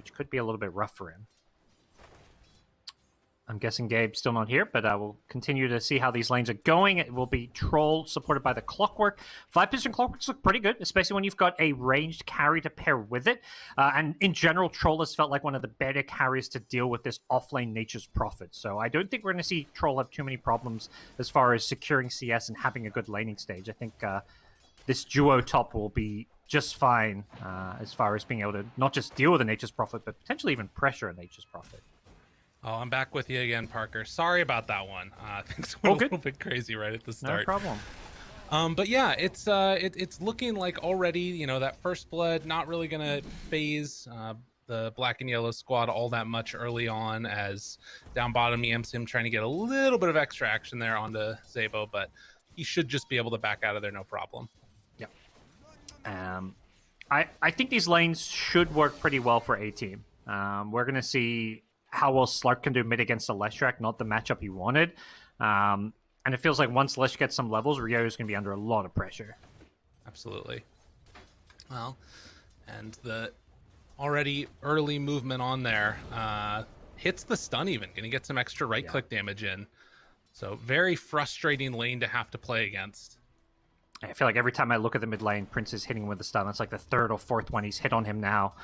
which could be a little bit rough for him. I'm guessing Gabe's still not here, but we'll continue to see how these lanes are going. It will be Troll supported by the Clockwerk. 5-piston Clockwerks look pretty good, especially when you've got a ranged carry to pair with it. And in general, Troll has felt like one of the better carries to deal with this offlane Nature's Prophet. So I don't think we're going to see Troll have too many problems as far as securing CS and having a good laning stage. I think this duo top will be just fine as far as being able to not just deal with a Nature's Prophet, but potentially even pressure a Nature's Prophet. Oh, I'm back with you again, Parker. Sorry about that one. Things went a little bit crazy right at the start. No problem. But yeah, it's looking like already, you know, that first blood not really gonna phase the black and yellow squad all that much early on, as down bottom YamSun trying to get a little bit of extra action there onto Zabo, but he should just be able to back out of there no problem. Yeah. I think these lanes should work pretty well for A-Team. We're gonna see how well Slark can do mid against the Leshrac, not the matchup he wanted. And it feels like once Lesh gets some levels, Ryoya is going to be under a lot of pressure. Absolutely. Well, and the already early movement on there hits the stun even. Going to get some extra right-click damage in. So very frustrating lane to have to play against. I feel like every time I look at the mid lane, Prince is hitting with the stun. That's like the third or fourth one he's hit on him now.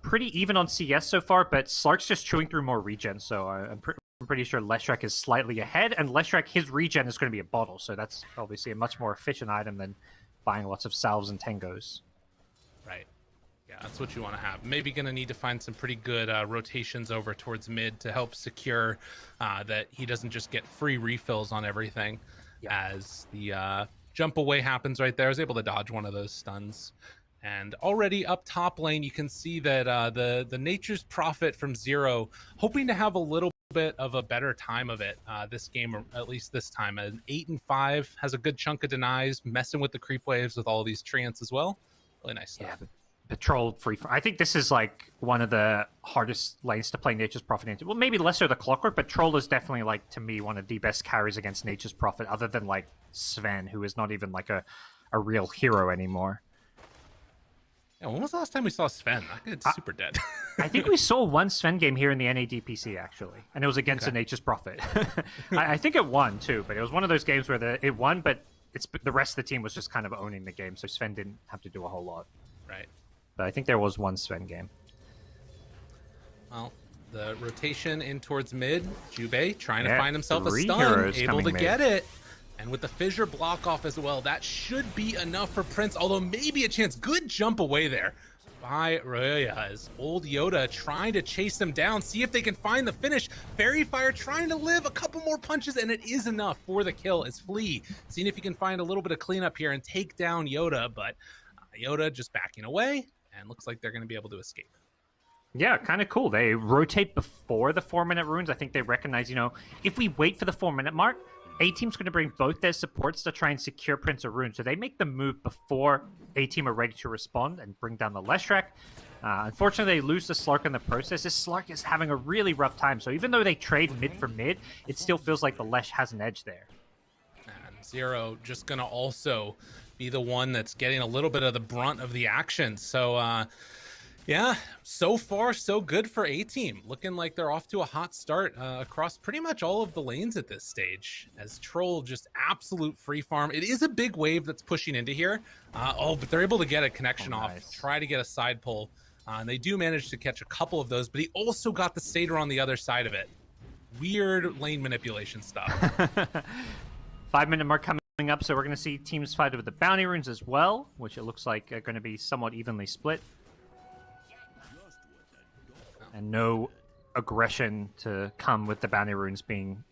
Pretty even on CS so far, but Slark's just chewing through more regen, so I'm pretty sure Leshrac is slightly ahead, and Leshrac, his regen is going to be a bottle, so that's obviously a much more efficient item than buying lots of salves and tangos. Right. Yeah, that's what you want to have. Maybe going to need to find some pretty good rotations over towards mid to help secure that he doesn't just get free refills on everything. Yeah. As the jump away happens right there. I was able to dodge one of those stuns. And already up top lane, you can see that the Nature's Prophet from Zero, hoping to have a little bit of a better time of it this game, or at least this time. An 8 and 5 has a good chunk of denies, messing with the creep waves with all these treants as well. Really nice stuff. Yeah, Patrol free. I think this is like one of the hardest lanes to play Nature's Prophet into. Well, maybe lesser the Clockwerk, but Troll is definitely, like, to me, one of the best carries against Nature's Prophet, other than like Sven, who is not even like a real hero anymore. Yeah, when was the last time we saw Sven? That guy's super dead. I think we saw one Sven game here in the NADPC, actually, and it was against the Nature's Prophet. I think it won, too, but it was one of those games where it won, but the rest of the team was just kind of owning the game, so Sven didn't have to do a whole lot. Right. But I think there was one Sven game. Well, the rotation in towards mid, Jubei trying to find himself a stun, able to get it. And with the fissure block off as well, that should be enough for Prince, although maybe a chance. Good jump away there by Ryoya as old Yoda trying to chase them down, see if they can find the finish. Fairy Fire trying to live a couple more punches, and it is enough for the kill as Flea seeing if he can find a little bit of cleanup here and take down Yoda, but Yoda just backing away, and looks like they're going to be able to escape. Yeah, kind of cool. They rotate before the 4-minute runes. I think they recognize, you know, if we wait for the 4-minute mark, A-Team's going to bring both their supports to try and secure Prince of Rune. So they make the move before A-Team are ready to respond and bring down the Leshrac. Unfortunately, they lose the Slark in the process. This Slark is having a really rough time. So even though they trade mid for mid, it still feels like the Lesh has an edge there. And Zero just going to also be the one that's getting a little bit of the brunt of the action. So, yeah, so far so good for A-Team. Looking like they're off to a hot start across pretty much all of the lanes at this stage, as Troll just absolute free farm. It is a big wave that's pushing into here. But they're able to get a connection off, try to get a side pull. And they do manage to catch a couple of those, but he also got the Satyr on the other side of it. Weird lane manipulation stuff. 5-minute mark coming up, so we're going to see teams fight with the bounty runes as well, which it looks like are going to be somewhat evenly split. And no aggression to come with the bounty runes being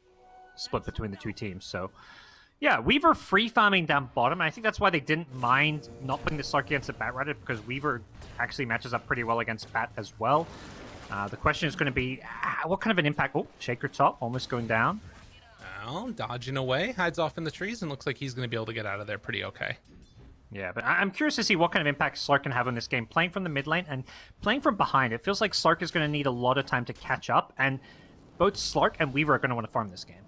split between the two teams. So, yeah, Weaver free farming down bottom. And I think that's why they didn't mind not putting the Slark against the Batrider, because Weaver actually matches up pretty well against Bat as well. The question is going to be, what kind of an impact? Oh, Shaker top, almost going down. Well, dodging away, hides off in the trees, and looks like he's going to be able to get out of there pretty okay. Yeah, but I'm curious to see what kind of impact Slark can have on this game, playing from the mid lane and playing from behind. It feels like Slark is going to need a lot of time to catch up, and both Slark and Weaver are going to want to farm this game.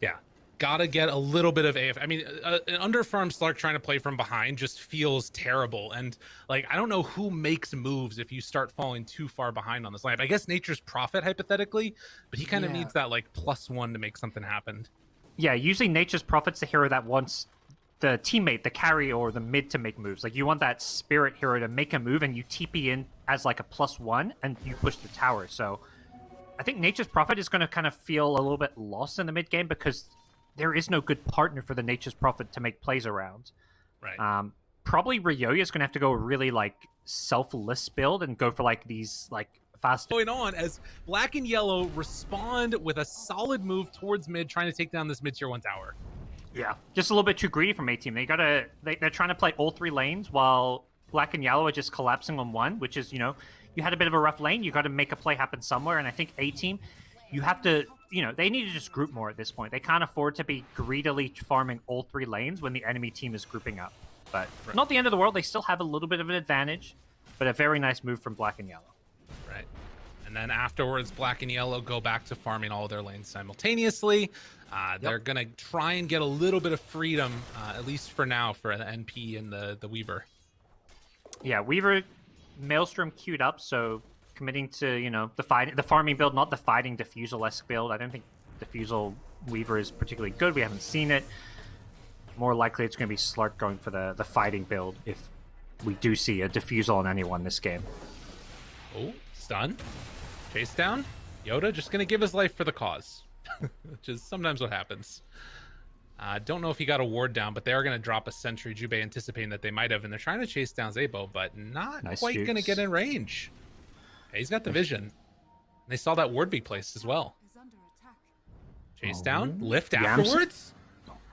Yeah, gotta get a little bit of AF. I mean, an underfarmed Slark trying to play from behind just feels terrible. And like, I don't know who makes moves if you start falling too far behind on this lineup. I guess Nature's Prophet hypothetically, but he kind of needs that like +1 to make something happen. Yeah, usually Nature's Prophet's the hero that wants the teammate, the carry, or the mid to make moves. Like, you want that spirit hero to make a move, and you TP in as like a +1, and you push the tower. So I think Nature's Prophet is going to kind of feel a little bit lost in the mid game because there is no good partner for the Nature's Prophet to make plays around. Right. Probably Ryoya is going to have to go really like selfless build and go for like these like fast. Going on as black and yellow respond with a solid move towards mid, trying to take down this mid tier 1 tower. Yeah, just a little bit too greedy from A-Team. They're trying to play all 3 lanes while black and yellow are just collapsing on one, which is, you know, you had a bit of a rough lane. You got to make a play happen somewhere, and I think A-Team, you have to, you know, they need to just group more at this point. They can't afford to be greedily farming all 3 lanes when the enemy team is grouping up. But not the end of the world. They still have a little bit of an advantage, but a very nice move from black and yellow. Right. And then afterwards, black and yellow go back to farming all their lanes simultaneously. They're going to try and get a little bit of freedom, at least for now, for the NP and the Weaver. Yeah, Weaver, Maelstrom queued up, so committing to, you know, the farming build, not the fighting Diffusal-esque build. I don't think Diffusal Weaver is particularly good. We haven't seen it. More likely it's going to be Slark going for the fighting build if we do see a Diffusal on anyone this game. Oh, stun. Chase down. Yoda just going to give his life for the cause, which is sometimes what happens. Don't know if he got a ward down, but they are going to drop a sentry. Jubei anticipating that they might have, and they're trying to chase down Zabo, but not quite going to get in range. Hey, he's got the vision. And they saw that ward be placed as well. Chase down, lift afterwards.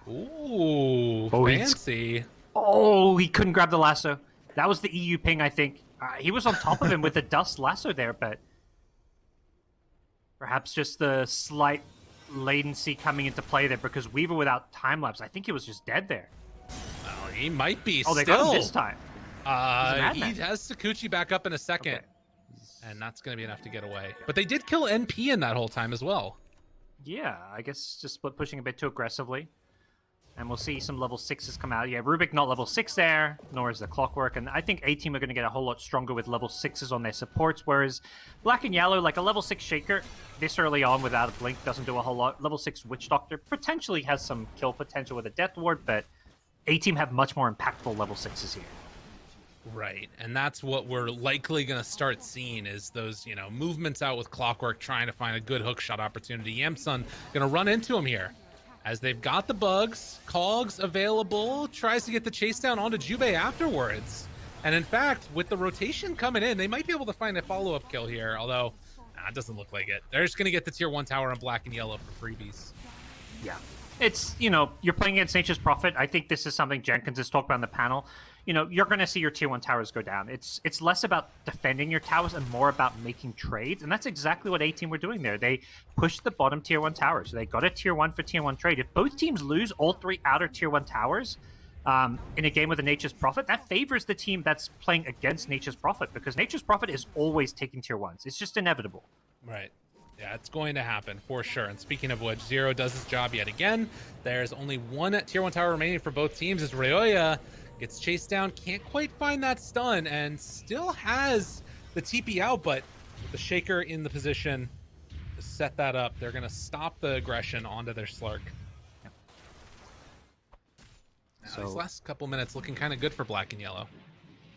Ooh, fancy. He couldn't grab the lasso. That was the EU ping, I think. He was on top of him with the dust lasso there, but perhaps just the slight latency coming into play there, because Weaver without time lapse, I think he was just dead there. Oh, he might be. Oh, they got him this time. He has Sakuchi back up in a second, and that's going to be enough to get away. But they did kill NP in that whole time as well. Yeah, I guess just split pushing a bit too aggressively. And we'll see some level 6s come out. Yeah, Rubick not level 6 there, nor is the Clockwerk. And I think A-Team are going to get a whole lot stronger with level 6s on their supports, whereas Black and Yellow, like a level 6 Shaker, this early on without a blink doesn't do a whole lot. Level 6 Witch Doctor potentially has some kill potential with a Death Ward, but A-Team have much more impactful level 6s here. Right, and that's what we're likely going to start seeing is those, you know, movements out with Clockwerk trying to find a good hookshot opportunity. YamSun going to run into him here. As they've got the bugs, Cogs available, tries to get the chase down onto Jubei afterwards. And in fact, with the rotation coming in, they might be able to find a follow-up kill here, although it doesn't look like it. They're just going to get the tier 1 tower on black and yellow for freebies. Yeah. It's, you know, you're playing against Nature's Prophet. I think this is something Jenkins has talked about in the panel. You know, you're going to see your tier 1 towers go down. It's less about defending your towers and more about making trades. And that's exactly what A-Team were doing there. They pushed the bottom tier 1 towers. So they got a tier 1 for tier 1 trade. If both teams lose all 3 outer tier 1 towers in a game with a Nature's Prophet, that favors the team that's playing against Nature's Prophet, because Nature's Prophet is always taking tier 1s. It's just inevitable. Right. Yeah, it's going to happen for sure. And speaking of which, Zero does his job yet again. There's only one tier 1 tower remaining for both teams as Ryoya gets chased down, can't quite find that stun, and still has the TP out, but the Shaker in the position to set that up. They're going to stop the aggression onto their Slark. Yep. So these last couple minutes looking kind of good for black and yellow.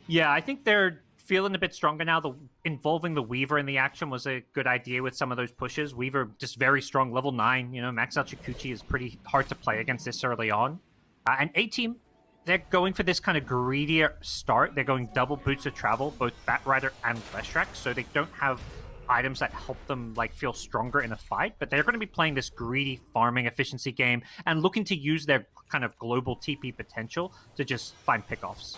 Yeah, I think they're feeling a bit stronger now. Involving the Weaver in the action was a good idea with some of those pushes. Weaver just very strong, level 9. You know, max out Chikuchi is pretty hard to play against this early on. And A-Team, they're going for this kind of greedier start. They're going double boots of travel, both Batrider and Leshrac, so they don't have items that help them like feel stronger in a fight, but they're going to be playing this greedy farming efficiency game and looking to use their kind of global TP potential to just find pickoffs.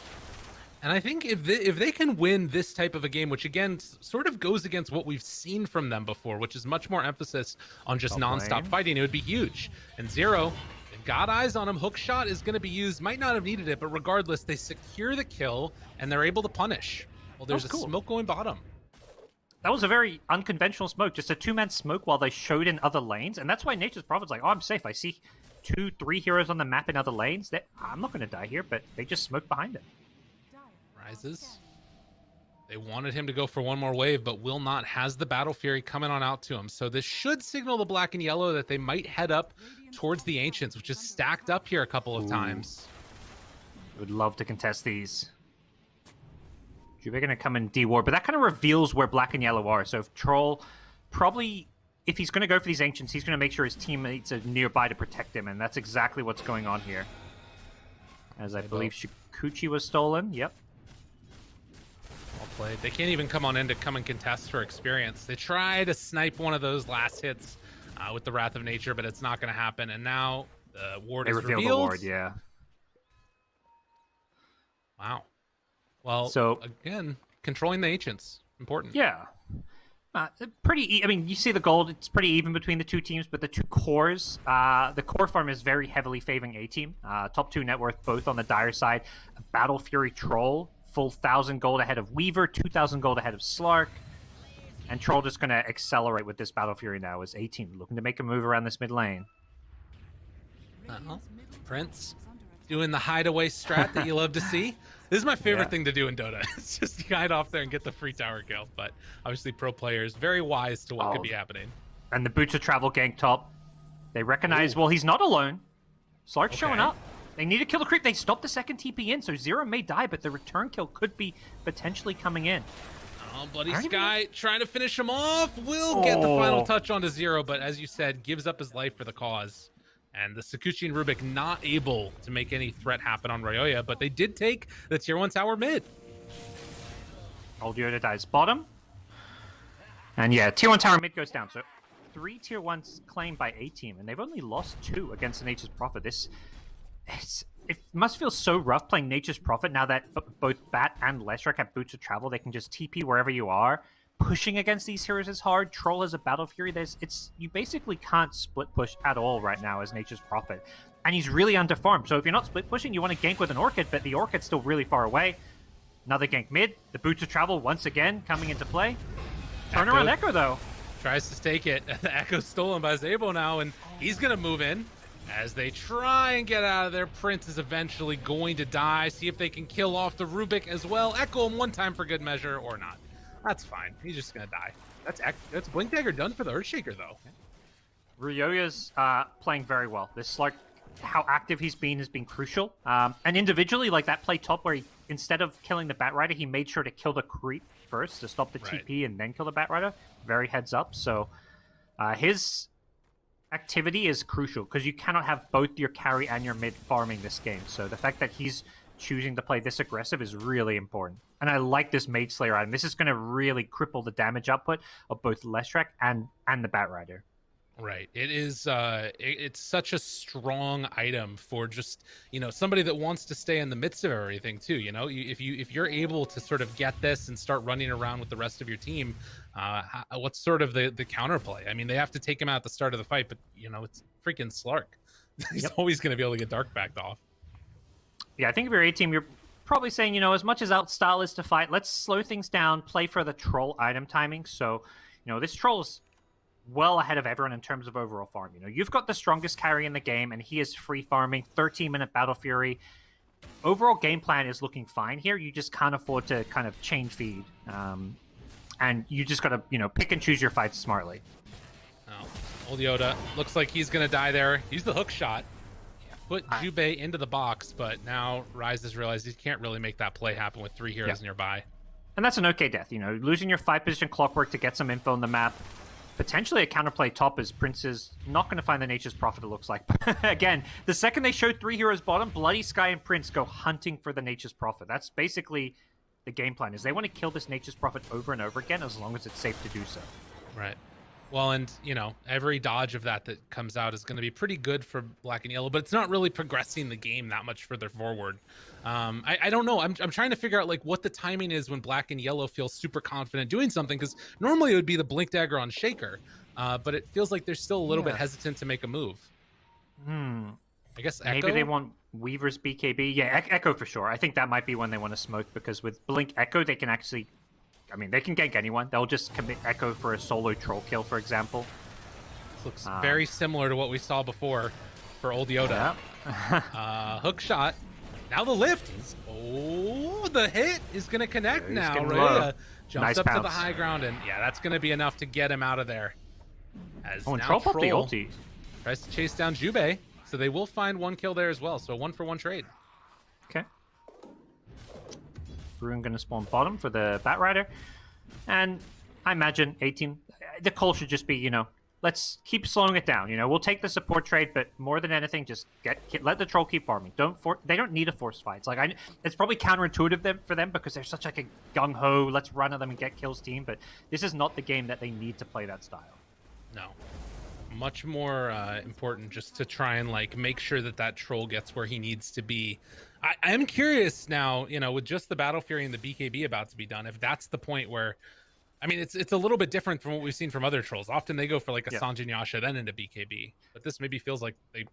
And I think if they can win this type of a game, which again sort of goes against what we've seen from them before, which is much more emphasis on just nonstop fighting, it would be huge. And Zero, they've got eyes on him. Hookshot is going to be used. Might not have needed it, but regardless, they secure the kill and they're able to punish. Well, there's a smoke going bottom. That was a very unconventional smoke, just a 2-man smoke while they showed in other lanes, and that's why Nature's Prophet's like, oh, I'm safe. I see 2, 3 heroes on the map in other lanes. I'm not going to die here, but they just smoke behind it. Rises. They wanted him to go for one more wave, but Will Not has the Battle Fury coming on out to him. So this should signal the black and yellow that they might head up towards the Ancients, which is stacked up here a couple of times. Would love to contest these. Jubei going to come and D-Ward, but that kind of reveals where black and yellow are. So if Troll, probably, if he's going to go for these Ancients, he's going to make sure his teammates are nearby to protect him, and that's exactly what's going on here. As I believe Shikuchi was stolen. Yep. Well played. They can't even come on in to come and contest for experience. They try to snipe one of those last hits with the Wrath of Nature, but it's not going to happen. And now the ward is revealed. The ward, yeah. Wow. Well, so again, controlling the Ancients, important. Yeah. I mean, you see the gold, it's pretty even between the two teams, but the two cores, the core farm is very heavily favoring A-Team. Top 2 net worth, both on the Dire side. Battle Fury Troll, full 1,000 gold ahead of Weaver, 2,000 gold ahead of Slark. And Troll just going to accelerate with this Battle Fury now as A-Team looking to make a move around this mid lane. Prince doing the hideaway strat that you love to see. This is my favorite thing to do in Dota. It's just hide off there and get the free tower kill. But obviously pro players, very wise to what could be happening. And the Boots of Travel gank top. They recognize, well, he's not alone. Slark's showing up. They need to kill the creep. They stopped the second TP in, so Zero may die, but the return kill could be potentially coming in. Oh, BloodySky trying to finish him off. Will get the final touch onto Zero, but as you said, gives up his life for the cause. And the Sakuchi and Rubick not able to make any threat happen on Ryoya, but they did take the tier 1 tower mid. Old Yoda dies bottom. And yeah, tier 1 tower mid goes down. So 3 tier 1s claimed by A-Team, and they've only lost 2 against the Nature's Prophet. It must feel so rough playing Nature's Prophet now that both Bat and Leshrac have Boots of Travel. They can just TP wherever you are. Pushing against these heroes is hard. Troll has a Battle Fury. You basically can't split push at all right now as Nature's Prophet. And he's really underfarmed. So if you're not split pushing, you want to gank with an Orchid, but the Orchid's still really far away. Another gank mid. The Boots of Travel once again coming into play. Turn around Echo though. Tries to stake it. The Echo's stolen by Zabo now, and he's going to move in. As they try and get out of there, Prince is eventually going to die. See if they can kill off the Rubick as well. Echo him one time for good measure, or not. That's fine. He's just going to die. That's Blink Dagger done for the Earthshaker, though. Ryoya's playing very well. This Slark, how active he's been has been crucial. And individually, like that play top where he, instead of killing the Batrider, he made sure to kill the creep first to stop the TP and then kill the Batrider. Very heads up. So his activity is crucial because you cannot have both your carry and your mid farming this game. So the fact that he's choosing to play this aggressive is really important. And I like this Mage Slayer item. This is going to really cripple the damage output of both Leshrac and the Batrider. Right. It is it's such a strong item for just, somebody that wants to stay in the midst of everything too. If you're able to sort of get this and start running around with the rest of your team, what's sort of the counterplay? I mean, they have to take him out at the start of the fight, but it's freaking Slark. He's always going to be able to get dark backed off. Yeah, I think if you're A-Team, you're probably saying, as much as Outstyle is to fight, let's slow things down, play for the Troll item timing. So, this Troll is well ahead of everyone in terms of overall farm. You've got the strongest carry in the game, and he is free farming, 13-minute Battle Fury. Overall game plan is looking fine here. You just can't afford to kind of chain feed. And you just got to, pick and choose your fights smartly. Oh, old Yoda. Looks like he's going to die there. Use the hook shot. Put Jubei into the box, but now Rise has realized he can't really make that play happen with 3 heroes nearby. And that's an okay death. Losing your 5-position Clockwerk to get some info on the map. Potentially a counterplay top as Prince is not going to find the Nature's Prophet, it looks like. Again, the second they show 3 heroes bottom, BloodySky and Prince go hunting for the Nature's Prophet. That's basically the game plan, is they want to kill this Nature's Prophet over and over again as long as it's safe to do so. Right. Well, and, every dodge of that comes out is going to be pretty good for black and yellow, but it's not really progressing the game that much further forward. I don't know. I'm trying to figure out, what the timing is when black and yellow feel super confident doing something, because normally it would be the Blink Dagger on Shaker, but it feels like they're still a little bit hesitant to make a move. I guess Echo? Maybe they want Weaver's BKB. Yeah, Echo for sure. I think that might be when they want to smoke, because with Blink Echo, they can actually... they can gank anyone. They'll just commit Echo for a solo troll kill, for example. This looks very similar to what we saw before. for old Yoda. Yeah. Hook shot. Now the lift. Oh, the hit is going to connect now. Ryoya jumps nice up pounce. to the high ground, and yeah, that's going to be enough to get him out of there. As and now Troll popped the Troll ulti. tries to chase down Jubei, so they will find 1 kill there as well. So 1-for-1 trade. Okay. Bruin going to spawn bottom for the Batrider. And I imagine 18. The call should just be, you know, let's keep slowing it down. You know, we'll take the support trade, but more than anything, just let the troll keep farming. They don't need a force fight. It's like it's probably counterintuitive for them because they're such like a gung ho, let's run at them and get kills team. But this is not the game that they need to play that style. No, much more important just to try and like make sure that that troll gets where he needs to be. I am curious now, you know, with just the Battle Fury and the BKB about to be done, if that's the point where. I mean, it's a little bit different from what we've seen from other trolls. Often they go for like a Sanjin Yasha, then into BKB. But this maybe feels like they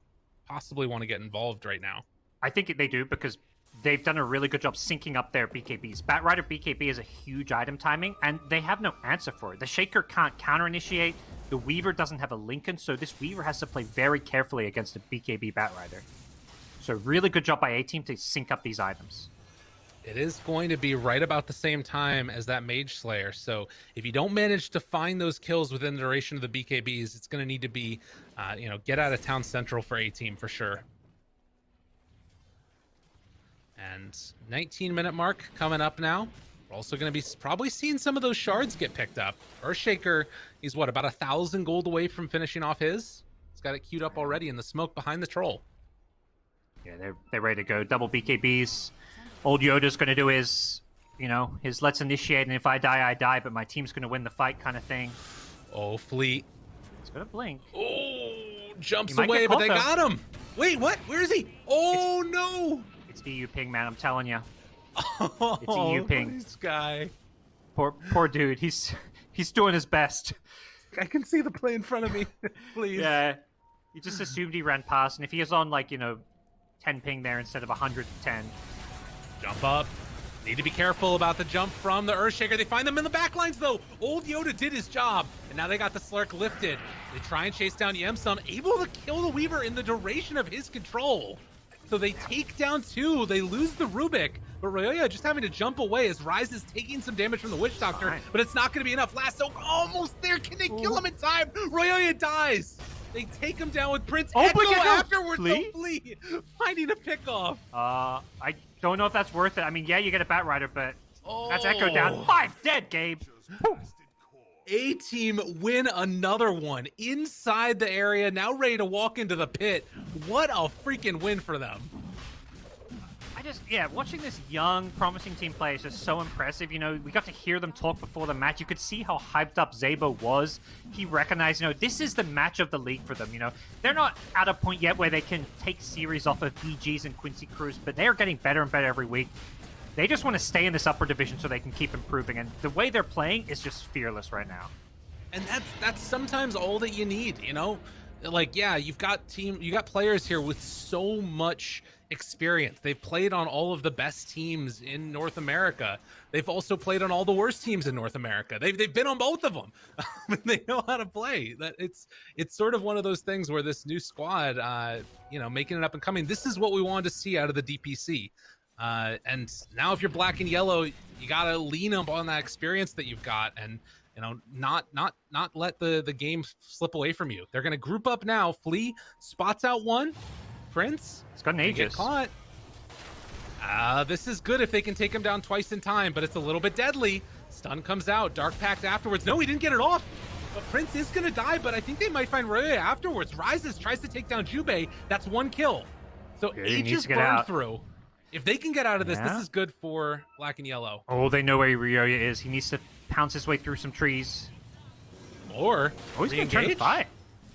possibly want to get involved right now. I think they do because they've done a really good job syncing up their BKBs. Batrider BKB is a huge item timing, and they have no answer for it. The Shaker can't counter-initiate. The Weaver doesn't have a Lincoln, so this Weaver has to play very carefully against a BKB Batrider. So really good job by A-Team to sync up these items. It is going to be right about the same time as that Mage Slayer. So if you don't manage to find those kills within the duration of the BKBs, it's going to need to be, you know, get out of town central for A-Team for sure. And 19-minute mark coming up now. We're also going to be probably seeing some of those shards get picked up. Earthshaker, he's what, about 1,000 gold away from finishing off his? He's got it queued up already in the smoke behind the troll. Yeah, they're ready to go. Double BKBs. Old Yoda's going to do his, you know, his let's initiate, and if I die, I die, but my team's going to win the fight kind of thing. Oh, Fleet. He's going to blink. Oh, jumps away, but they got him. Wait, what? Where is he? Oh, no. It's EU ping, man. I'm telling you. Oh, it's EU ping. This guy. Poor dude. He's doing his best. I can see the play in front of me. Please. Yeah. You just assumed he ran past, and if he was on, like, you know, 10 ping there instead of 110. Jump up. Need to be careful about the jump from the Earthshaker. They find them in the backlines, though. Old Yoda did his job, and now they got the Slark lifted. They try and chase down YamSun, able to kill the Weaver in the duration of his control. So they take down 2. They lose the Rubick, but Ryoya just having to jump away as Rise is taking some damage from the Witch Doctor, but it's not going to be enough. Lasso almost there. Can they kill him in time? Ryoya dies. They take him down with Prince Echo afterwards. Flee. Finding a pickoff. I don't know if that's worth it. I mean, yeah, you get a Batrider, but that's Echo down. 5 dead, Gabe. A-Team win another one inside the area, now ready to walk into the pit. What a freaking win for them. Watching this young, promising team play is just so impressive. You know, we got to hear them talk before the match. You could see how hyped up Zabo was. He recognized, you know, this is the match of the league for them. You know, they're not at a point yet where they can take series off of BGs and Quincy Cruz, but they are getting better and better every week. They just want to stay in this upper division so they can keep improving, and the way they're playing is just fearless right now. And that's sometimes all that you need, you know? Like, yeah, you got players here with so much experience. They've played on all of the best teams in North America. They've also played on all the worst teams in North America. They've been on both of them. They know how to play. That it's sort of one of those things where this new squad, you know, making it up and coming. This is what we wanted to see out of the DPC. And now if you're black and yellow, you gotta lean up on that experience that you've got, and you know, not let the game slip away from you. They're gonna group up now. Flea spots out one. Prince, it's got an Aegis. Get caught. This is good if they can take him down twice in time, but it's a little bit deadly. Stun comes out. Dark Pact afterwards. No, he didn't get it off. But Prince is gonna die, but I think they might find Ryoya afterwards. Rises, tries to take down Jubei. That's 1 kill. So Aegis burned through. If they can get out of this, this is good for black and yellow. Oh, they know where Ryoya is. He needs to pounce his way through some trees. Or he's going to turn the fight.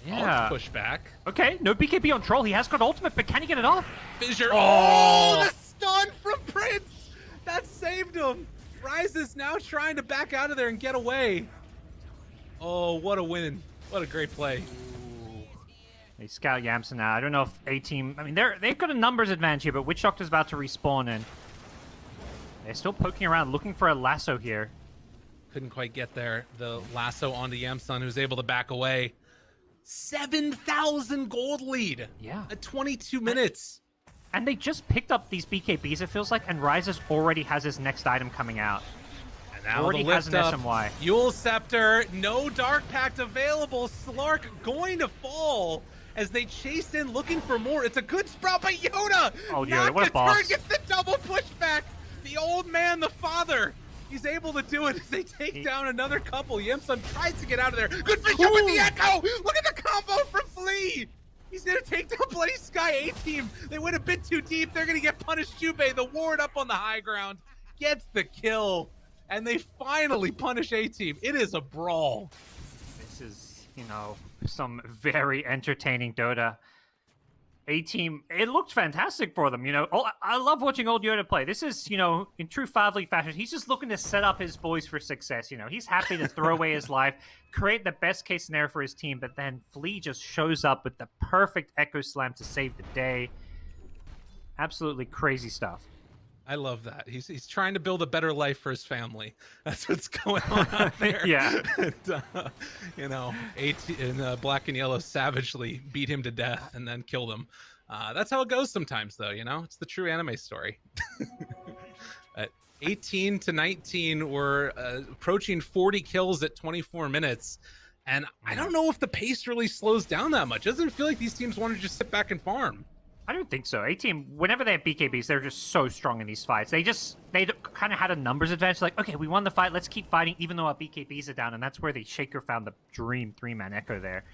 Yeah. Push back. Okay, no BKB on Troll. He has got ultimate, but can he get it off? Fissure. Oh, the stun from Prince. That saved him. Rise is now trying to back out of there and get away. Oh, what a win. What a great play. They scout YamSun now. I don't know if A-Team... I mean, they've got a numbers advantage here, but Witch Doctor's about to respawn, and they're still poking around, looking for a lasso here. Couldn't quite get there. The lasso onto YamSun, who's able to back away. 7,000 gold lead. Yeah. At 22 minutes. And they just picked up these BKBs, it feels like, and Rises already has his next item coming out. And now Already the has lift an up. SMY. Yule Scepter, no Dark Pact available. Slark going to fall as they chase in looking for more. It's a good sprout by Yoda. Oh, Yoda, what a boss. Gets the double pushback. The old man, the father. He's able to do it as they take down another couple. YamSun tries to get out of there. Good fish up with the echo. Look at the combo from Flea. He's gonna take down BloodySky A-team. They went a bit too deep. They're gonna get punished. Jubei, the ward up on the high ground, gets the kill. And they finally punish A-team. It is a brawl. This is, some very entertaining Dota. A-team, it looked fantastic for them, I love watching old Yoda play. This is, in true Favli fashion, he's just looking to set up his boys for success, He's happy to throw away his life, create the best case scenario for his team, but then Flea just shows up with the perfect Echo Slam to save the day. Absolutely crazy stuff. I love that. He's trying to build a better life for his family. That's what's going on out there. Yeah. And, Black and Yellow savagely beat him to death and then killed him. That's how it goes sometimes, though. It's the true anime story. At 18 to 19, we're approaching 40 kills at 24 minutes. And I don't know if the pace really slows down that much. It doesn't feel like these teams want to just sit back and farm. I don't think so. A-team, whenever they have BKBs, they're just so strong in these fights. They kind of had a numbers advantage. Like, okay, we won the fight. Let's keep fighting, even though our BKBs are down. And that's where the Shaker found the dream 3-man Echo there.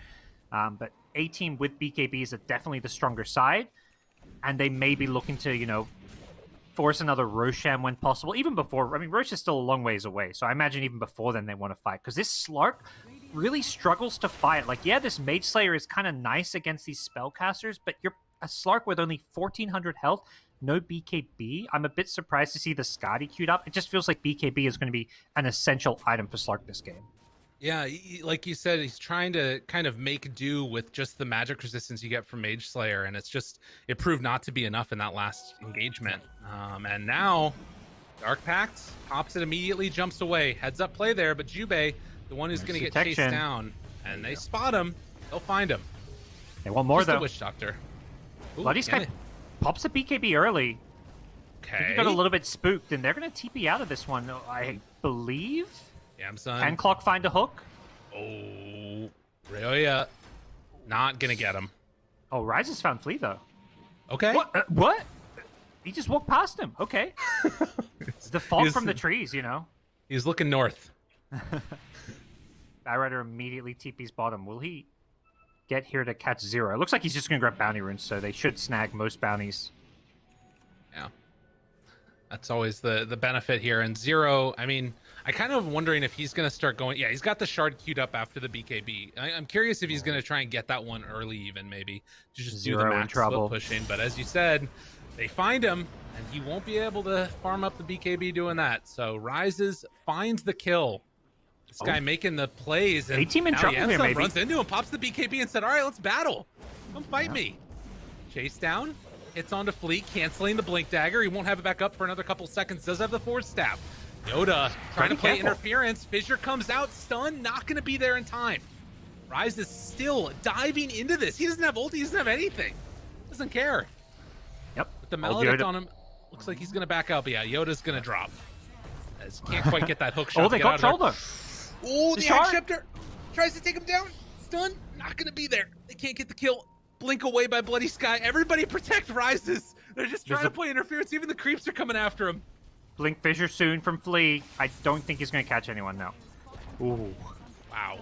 But A-team with BKBs are definitely the stronger side. And they may be looking to, force another Roshan when possible. Even before, Rosh is still a long ways away. So I imagine even before then they want to fight. Because this Slark really struggles to fight. Like, yeah, this Mage Slayer is kind of nice against these spellcasters, but you're a Slark with only 1,400 health, no BKB. I'm a bit surprised to see the Skadi queued up. It just feels like BKB is going to be an essential item for Slark this game. Yeah, like you said, he's trying to kind of make do with just the magic resistance you get from Mage Slayer, and it proved not to be enough in that last engagement. And now, Dark Pact pops it immediately, jumps away. Heads up play there, but Jubei, the one who's going to get chased down, and they spot him. They'll find him. They want more, just though. A Witch Doctor. BloodySky pops a BKB early. Okay. I think he got a little bit spooked, and they're going to TP out of this one, I believe. YamSun. Can Clock find a hook? Oh, Ryoya not going to get him. Oh, Rises found Flea, though. Okay. What? He just walked past him. Okay. The fog from the trees, He's looking north. Batrider immediately TP's bottom. Will he get here to catch Zero? It looks like he's just going to grab bounty runes, so they should snag most bounties. Yeah. That's always the benefit here. And Zero, I kind of wondering if he's going to start going. Yeah, he's got the shard queued up after the BKB. I'm curious if he's going to try and get that one early even, maybe. To just Zero do the in max trouble. pushing. But as you said, they find him, and he won't be able to farm up the BKB doing that. So Rises finds the kill. This guy making the plays. And A-team in trouble here, maybe. Runs into him, pops the BKB, and said, all right, let's battle. Come fight me. Chase down. Hits onto Flea, canceling the Blink Dagger. He won't have it back up for another couple seconds. Does have the Force Staff. Yoda trying to play interference. Fissure comes out. Stun, not going to be there in time. Rise is still diving into this. He doesn't have ult. He doesn't have anything. Doesn't care. Yep. With the Maledict on him, looks like he's going to back out. But yeah, Yoda's going to drop. As can't quite get that hook shot. Oh, they got shoulder. Oh, the Earthshaker tries to take him down. Stun, not going to be there. They can't get the kill. Blink away by BloodySky. Everybody protect Rises. They're just trying to play interference. Even the creeps are coming after him. Blink Fissure soon from Flea. I don't think he's going to catch anyone now. Ooh. Wow.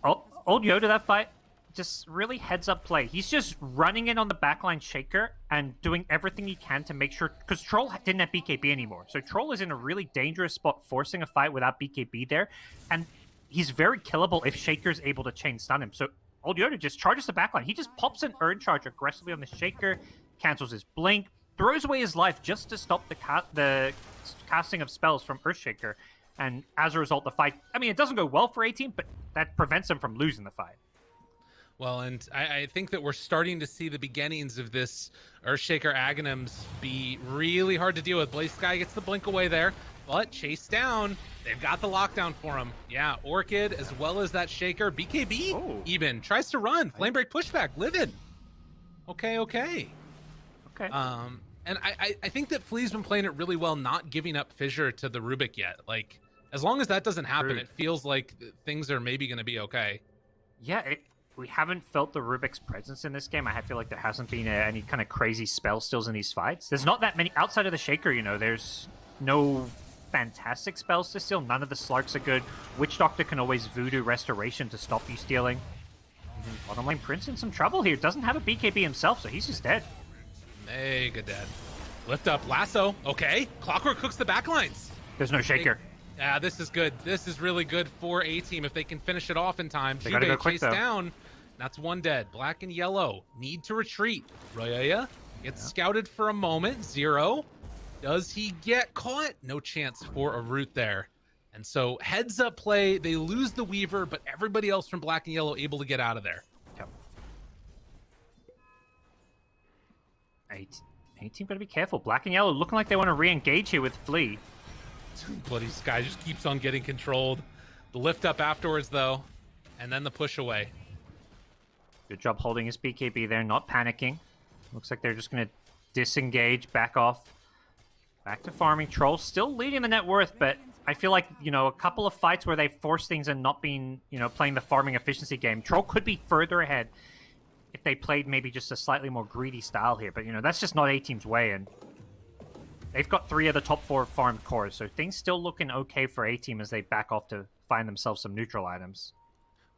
Oh, old Yoda, that fight, just really heads up play. He's just running in on the backline Shaker and doing everything he can to make sure, because Troll didn't have BKB anymore. So Troll is in a really dangerous spot, forcing a fight without BKB there. And he's very killable if Shaker's able to chain stun him. So old Yoda just charges the backline. He just pops an Urn Charge aggressively on the Shaker, cancels his blink, throws away his life just to stop the casting of spells from Earthshaker. And as a result, the fight, it doesn't go well for A-team, but that prevents him from losing the fight. Well, and I think that we're starting to see the beginnings of this Earthshaker Aghanims be really hard to deal with. BloodySky gets the blink away there. but chase down. They've got the lockdown for him. Yeah, Orchid as well as that Shaker. BKB even tries to run. Flame Break pushback. Livid. Okay. Okay. And I think that Flea's been playing it really well, not giving up Fissure to the Rubick yet. Like, as long as that doesn't happen, it feels like things are maybe going to be okay. Yeah, we haven't felt the Rubick's presence in this game. I feel like there hasn't been any kind of crazy spell stills in these fights. There's not that many outside of the Shaker, you know. There's no fantastic spells to steal. None of the Slarks are good. Witch Doctor can always Voodoo Restoration to stop you stealing. Bottom lane Prince in some trouble here. Doesn't have a BKB himself, so he's just dead. Mega dead. Lift up Lasso. Okay. Clockwerk cooks the backlines. There's no Shaker. Yeah, this is good. This is really good for A-Team if they can finish it off in time. They gotta go quick, chase though. down. That's one dead. Black and yellow need to retreat. Ryoya gets scouted for a moment. 0. Does he get caught? No chance for a root there. And so heads up play. They lose the Weaver, but everybody else from Black and yellow able to get out of there. Yep. A-Team gotta be careful. Black and yellow looking like they want to re-engage here with Flea. TheBloodySky just keeps on getting controlled. The lift up afterwards, though, and then the push away. Good job holding his BKB there, not panicking. Looks like they're just going to disengage, back off. Back to farming. Troll still leading the net worth, but I feel like, you know, a couple of fights where they force things and not being, you know, playing the farming efficiency game. Troll could be further ahead if they played maybe just a slightly more greedy style here, but, you know, that's just not A-Team's way, and they've got 3 of the top 4 farmed cores, so things still looking okay for A-Team as they back off to find themselves some neutral items.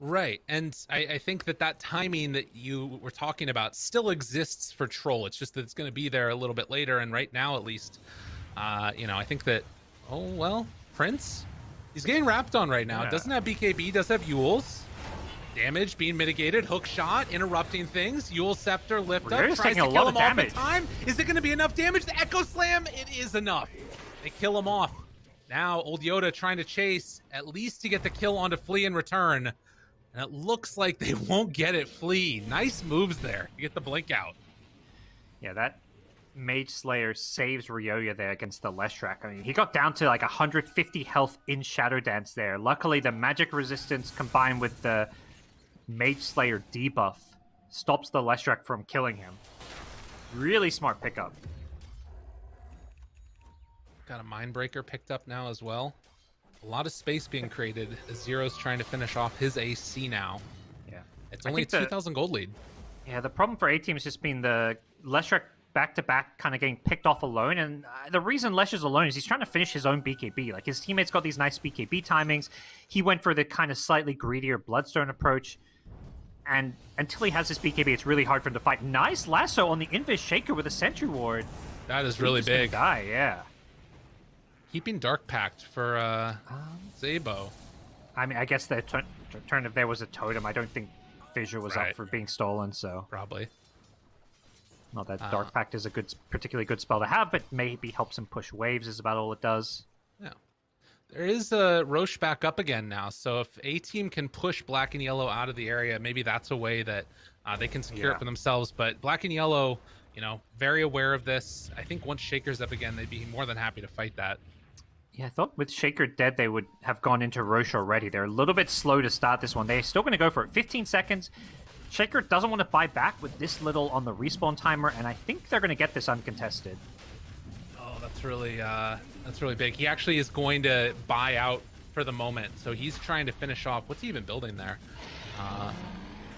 Right, and I think that timing that you were talking about still exists for Troll. It's just that it's going to be there a little bit later, and right now, at least, you know, I think that, oh, well, Prince, he's getting wrapped on right now. Yeah. Doesn't have BKB, does have Yules. Damage being mitigated, hook shot, interrupting things. Yule Scepter lift up, tries to taking a kill lot him of off in damage. time. Is it going to be enough damage? The Echo Slam, it is enough. They kill him off. Now, old Yoda trying to chase, at least to get the kill onto Flea in return. And it looks like they won't get it, Flea. Nice moves there to get the blink out. Yeah, that Mage Slayer saves Ryoya there against the Leshrac. I mean, he got down to like 150 health in Shadow Dance there. Luckily, the magic resistance combined with the Mage Slayer debuff stops the Leshrac from killing him. Really smart pickup. Got a Mindbreaker picked up now as well. A lot of space being created as Zero's trying to finish off his AC now. Yeah. It's only a 2,000 gold lead. Yeah, the problem for A-Team has just been the Leshrac back-to-back kind of getting picked off alone, and the reason Lesh is alone is he's trying to finish his own BKB. Like, his teammates got these nice BKB timings. He went for the kind of slightly greedier Bloodstone approach, and until he has his BKB, it's really hard for him to fight. Nice lasso on the Invis Shaker with a Sentry Ward. That is really big. Die, yeah. Keeping Dark Pact for Zabo. I mean, I guess the turn if there was a totem, I don't think Fissure was up for being stolen, so... Probably. Not that Dark Pact is a particularly good spell to have, but maybe helps him push waves is about all it does. Yeah. There is a Roche back up again now, so if A-Team can push Black and Yellow out of the area, maybe that's a way that they can secure it for themselves. But Black and Yellow, you know, very aware of this. I think once Shaker's up again, they'd be more than happy to fight that. Yeah, I thought with Shaker dead, they would have gone into Roche already. They're a little bit slow to start this one. They're still going to go for it. 15 seconds. Shaker doesn't want to buy back with this little on the respawn timer, and I think they're going to get this uncontested. Oh, that's really big. He actually is going to buy out for the moment, so he's trying to finish off. What's he even building there?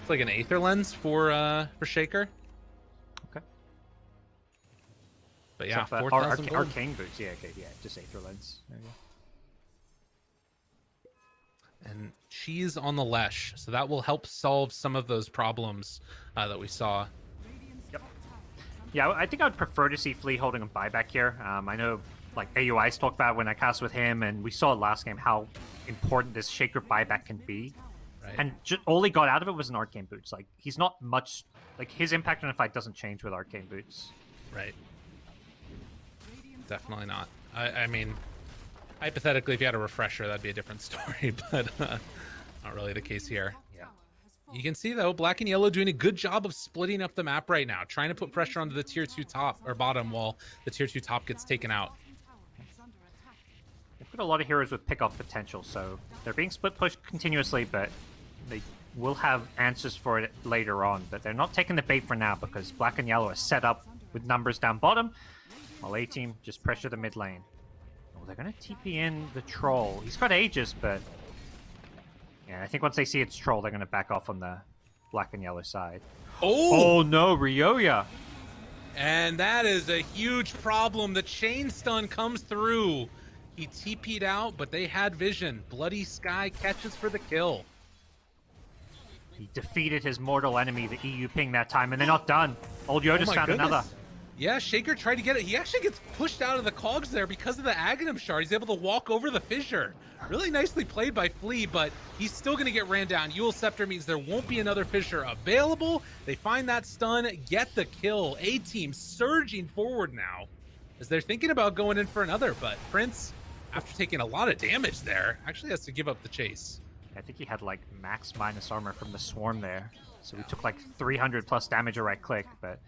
It's like an Aether Lens for Shaker. Okay. But yeah, 4,000 Arcane Boots. Yeah, okay, yeah, just Aether Lens. There you go. And she's on the Lesh, so that will help solve some of those problems that we saw. Yep. Yeah, I think I would prefer to see Flea holding a buyback here. I know, like, AUI's talked about when I cast with him, and we saw last game how important this Shaker buyback can be. Right. And all he got out of it was an Arcane Boots. Like, he's not much... Like, his impact on a fight doesn't change with Arcane Boots. Right. Definitely not. I mean... Hypothetically, if you had a refresher, that'd be a different story, but not really the case here. Yeah. You can see, though, Black and Yellow doing a good job of splitting up the map right now, trying to put pressure onto the tier 2 top or bottom while the tier 2 top gets taken out. got a lot of heroes with pick-off potential, so they're being split pushed continuously, but they will have answers for it later on. But they're not taking the bait for now because black and yellow are set up with numbers down bottom, while A-team just pressure the mid lane. Oh, they're going to TP in the troll. He's got Aegis, but yeah, I think once they see it's troll, they're going to back off on the black and yellow side. Oh no, Ryoya! And that is a huge problem. The chain stun comes through. He TP'd out, but they had vision. BloodySky catches for the kill. He defeated his mortal enemy, the EU ping, that time, and they're not done. Old Yoda's found another. Yeah, Shaker tried to get it. He actually gets pushed out of the cogs there because of the Aghanim shard. He's able to walk over the fissure. Really nicely played by Flea, but he's still going to get ran down. Eul Scepter means there won't be another fissure available. They find that stun, get the kill. A-team surging forward now as they're thinking about going in for another, but Prince, after taking a lot of damage there, actually has to give up the chase. I think he had like max minus armor from the swarm there, so he took like 300 plus damage a right click, but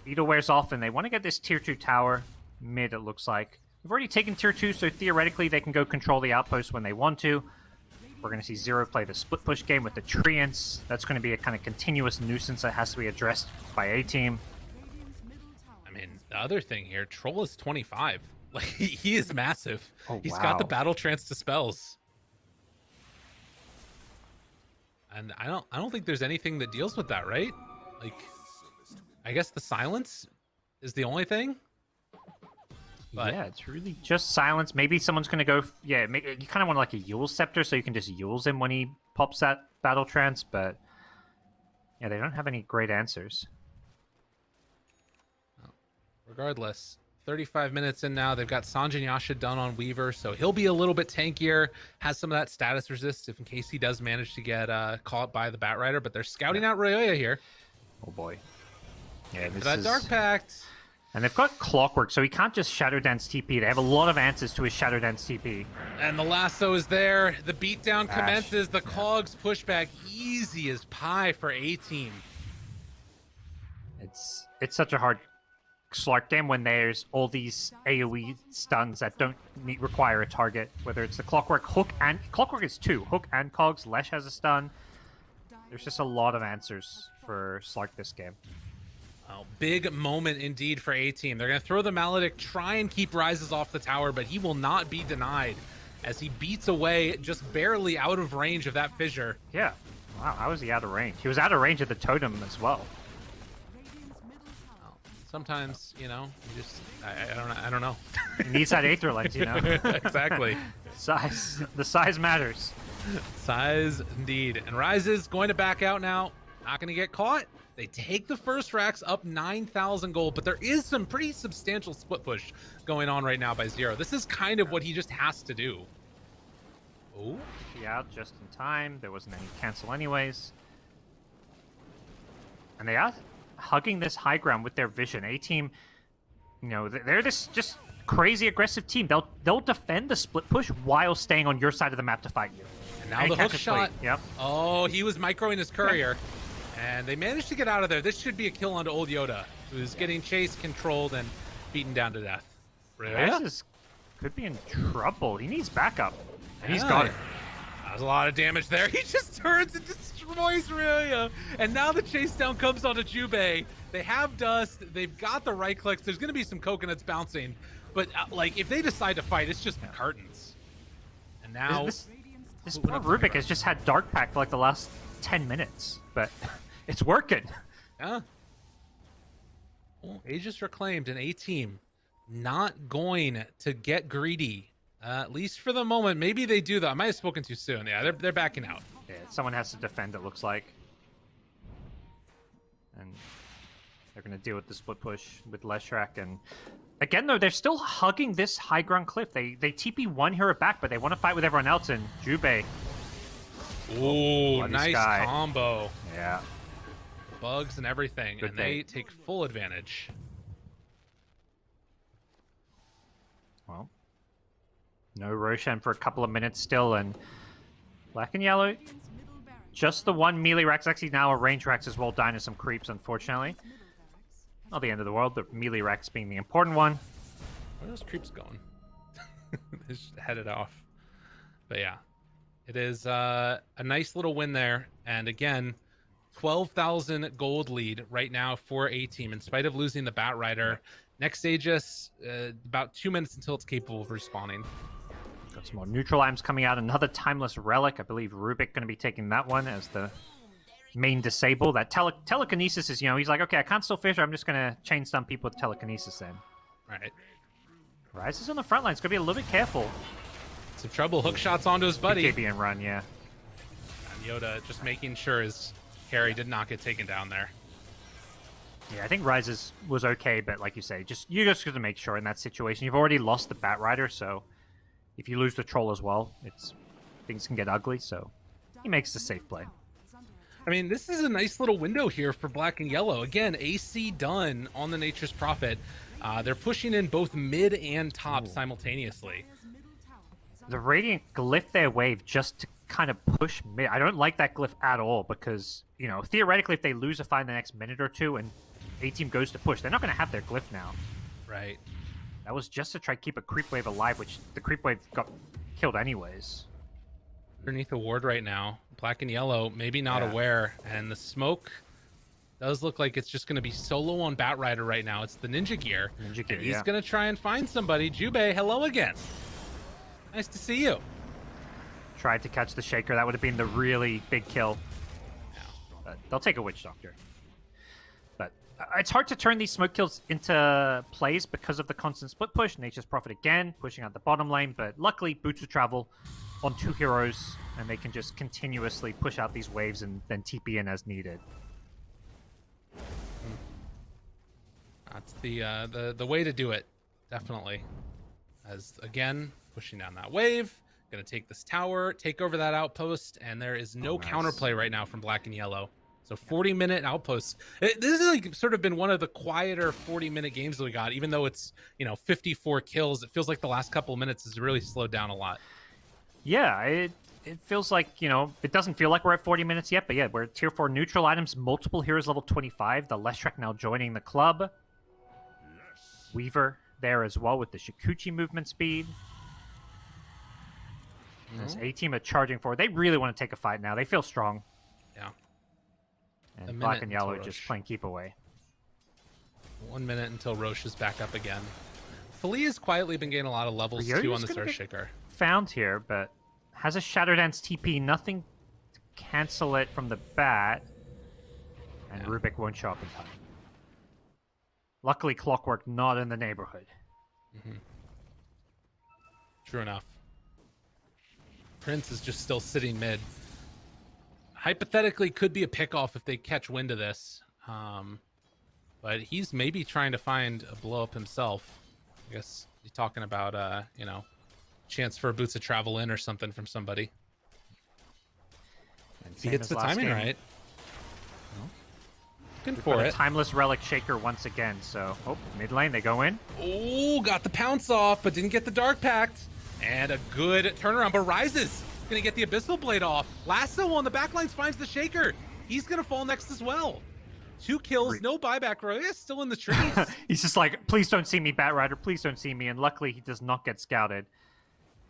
Beetle wears off and they want to get this tier 2 tower mid, it looks like. We've already taken tier 2, so theoretically they can go control the outpost when they want to. We're going to see Zero play the split push game with the Treants. That's going to be a kind of continuous nuisance that has to be addressed by A-team. I mean, the other thing here, Troll is 25. Like, he is massive. Oh, He's wow. got the battle trance to spells. And I don't think there's anything that deals with that, right? Like, I guess the silence is the only thing. But yeah, it's really just silence. Maybe someone's going to go... Yeah, you kind of want like a Eul Scepter so you can just Eul's him when he pops that battle trance, but yeah, they don't have any great answers. regardless, 35 minutes in now. They've got Sanjin Yasha done on Weaver, so he'll be a little bit tankier, has some of that status resist if in case he does manage to get caught by the Batrider, but they're scouting out Ryoya here. Oh boy. Yeah, for that Dark Pact. And they've got Clockwerk, so he can't just Shadow Dance TP. They have a lot of answers to his Shadow Dance TP. And the lasso is there. The beatdown commences. The cogs push back easy as pie for A-Team. It's such a hard Slark game when there's all these AoE stuns that don't require a target, whether it's the Clockwerk hook, and Clockwerk is two, hook and cogs. Lesh has a stun. There's just a lot of answers for Slark this game. Oh, big moment indeed for A-Team. They're going to throw the Maledict, try and keep Rises off the tower, but he will not be denied as he beats away just barely out of range of that fissure. Yeah. Wow, how was he out of range? He was out of range of the totem as well. Well, sometimes, you know, you just, I don't know. He needs that Aether Lens, you know? Exactly. Size. The size matters. Size indeed. And Rises going to back out now. Not going to get caught. They take the first racks up 9,000 gold, but there is some pretty substantial split push going on right now by Zero. This is kind of what he just has to do. Oh, Yeah, just in time. There wasn't any cancel anyways. And they are hugging this high ground with their vision. A-Team, you know, they're this just crazy aggressive team. They'll defend the split push while staying on your side of the map to fight you. And now the hook shot. Yep. Oh, he was microing his courier. And they managed to get out of there. This should be a kill onto old Yoda, who's getting chased, controlled, and beaten down to death. This could be in trouble. He needs backup. And he's got it. There's a lot of damage there. He just turns and destroys Ryoya. And now the chase down comes onto Jubei. They have dust. They've got the right clicks. There's going to be some coconuts bouncing. But, like, if they decide to fight, it's just curtains. And now... This poor Rubick has just had Dark Pack for, like, the last 10 minutes. But... it's working. Yeah. Well, Aegis reclaimed, an A-Team not going to get greedy, at least for the moment. Maybe they do, though. I might have spoken too soon. Yeah, they're backing out. Yeah, someone has to defend, it looks like. And they're going to deal with the split push with Leshrac. And again, though, they're still hugging this high ground cliff. They TP one hero back, but they want to fight with everyone else. And Jubei. Ooh, nice combo. Yeah. Bugs and everything, and they take full advantage. Well, no Roshan for a couple of minutes still, and black and yellow, just the one melee Rex. Actually, now a range Rex as well, dying to some creeps, unfortunately. Not the end of the world, but melee Rex being the important one. Where are those creeps going? Just headed off. But yeah, it is a nice little win there. And again, 12,000 gold lead right now for A team in spite of losing the Batrider. Next Aegis, about 2 minutes until it's capable of respawning. Got some more neutral items coming out. Another timeless relic. I believe Rubick going to be taking that one as the main disable. That telekinesis is, he's like, okay, I can't still fish. I'm just going to chain stun people with telekinesis then. Right. Rise is on the front line. It's going to be a little bit careful. Some trouble. Hook shots onto his buddy. BKB and run, yeah. And Yoda just making sure his carry did not get taken down there. Yeah, I think Rise was okay, but like you say, you just got to make sure in that situation. You've already lost the Batrider, so if you lose the troll as well, things can get ugly. So he makes the safe play. I mean, this is a nice little window here for Black and Yellow. Again, AC done on the Nature's Prophet. They're pushing in both mid and top simultaneously. The Radiant glyph their wave just to kind of push mid. I don't like that glyph at all because, theoretically, if they lose a fight in the next minute or two and A-team goes to push, they're not going to have their glyph now. Right. That was just to try to keep a creep wave alive, which the creep wave got killed anyways. Underneath the ward right now, Black and Yellow maybe not aware, and the smoke does look like it's just going to be solo on Batrider right now. It's the Ninja Gear. And he's going to try and find somebody. Jubei, hello again. Nice to see you. Tried to catch the Shaker. That would have been the really big kill. But they'll take a Witch Doctor. But it's hard to turn these smoke kills into plays because of the constant split push. Nature's Prophet again, pushing out the bottom lane. But luckily, Boots of Travel on 2 heroes, and they can just continuously push out these waves and then TP in as needed. That's the way to do it, definitely. As again, pushing down that wave, gonna take this tower, take over that outpost, and there is no counterplay right now from Black and Yellow. So 40-minute outposts. This is like sort of been one of the quieter 40-minute games that we got, even though it's 54 kills. It feels like the last couple of minutes has really slowed down a lot. Yeah, it feels like, it doesn't feel like we're at 40 minutes yet, but yeah, we're at tier 4 neutral items, multiple heroes level 25. The Leshrac now joining the club. Weaver there as well with the Shikuchi movement speed. This A-team are charging forward. They really want to take a fight now. They feel strong. Yeah. And Black and Yellow just playing keep away. 1 minute until Roche is back up again. Feli has quietly been getting a lot of levels too on this Earthshaker. Found here, but has a Shadow Dance TP. Nothing to cancel it from the bat. And Rubick won't show up in time. Luckily, Clockwerk not in the neighborhood. True enough. Prince is just still sitting mid. Hypothetically, could be a pickoff if they catch wind of this. But he's maybe trying to find a blow up himself. I guess he's talking about, chance for a Boots of Travel in or something from somebody. And he hits the timing right. Looking for it. Timeless Relic Shaker once again. So, mid lane, they go in. Oh, got the pounce off, but didn't get the Dark Pact. And a good turnaround, but Rises gonna get the Abyssal Blade off. Lasso on the backlines finds the Shaker. He's gonna fall next as well. 2 kills, no buyback. Ryoya still in the trees. He's just like, please don't see me, Batrider. Please don't see me. And luckily, he does not get scouted.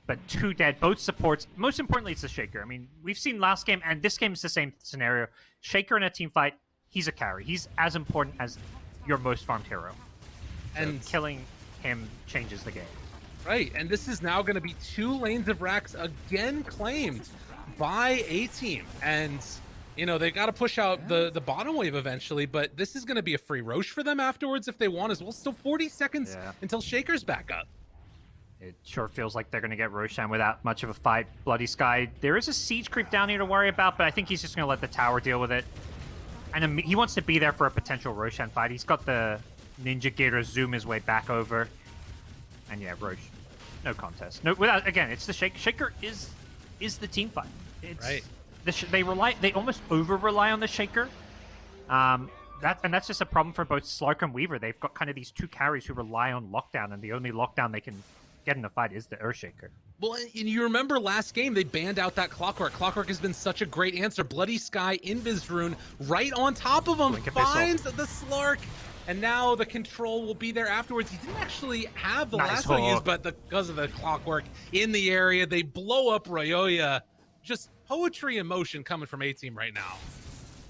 But 2 dead, both supports. Most importantly, it's the Shaker. I mean, we've seen last game, and this game is the same scenario. Shaker in a team fight, he's a carry. He's as important as your most farmed hero. And so killing him changes the game. Right, and this is now going to be 2 lanes of racks again claimed by A-team. And, they got to push out the bottom wave eventually, but this is going to be a free Roche for them afterwards if they want as well. Still 40 seconds until Shaker's back up. It sure feels like they're going to get Roshan without much of a fight. TheBloodySky, there is a siege creep down here to worry about, but I think he's just going to let the tower deal with it. And he wants to be there for a potential Roshan fight. He's got the Ninja Gear to zoom his way back over. And yeah, Roche, no contest. No, without, again, it's the Shaker. Shaker is the team fight. It's, right. They almost over-rely on the Shaker. That's just a problem for both Slark and Weaver. They've got kind of these 2 carries who rely on lockdown, and the only lockdown they can get in a fight is the Earthshaker. Well, and you remember last game, they banned out that Clockwerk. Clockwerk has been such a great answer. TheBloodySky, Invis Rune, right on top of him, finds the Slark. and now the control will be there afterwards. He didn't actually have the Nice lasso hook. used, but because of the Clockwerk in the area, they blow up Ryoya. Just poetry in motion coming from A-Team right now.